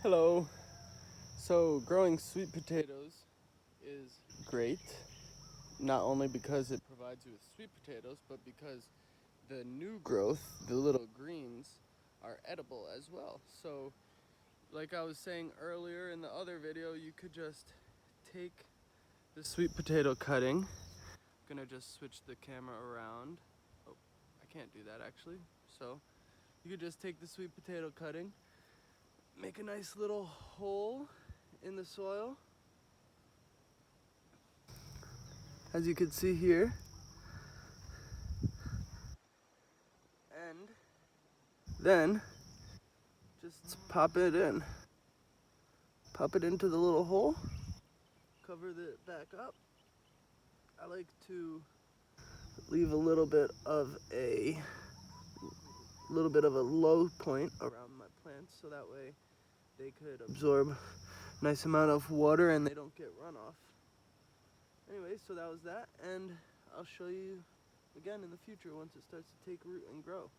Hello. So growing sweet potatoes is great, not only because it provides you with sweet potatoes, but because the new growth, the little greens, are edible as well. So like I was saying earlier in the other video, you could just take the sweet potato cutting. I'm gonna just switch the camera around. Oh, I can't do that actually. So you could just take the sweet potato cutting, make a nice little hole in the soil, as you can see here, and then just pop it in. Pop it into the little hole, cover it back up. I like to leave a little bit of a low point around my plants so that way they could absorb a nice amount of water and they don't get runoff. Anyway, so that was that, and I'll show you again in the future once it starts to take root and grow.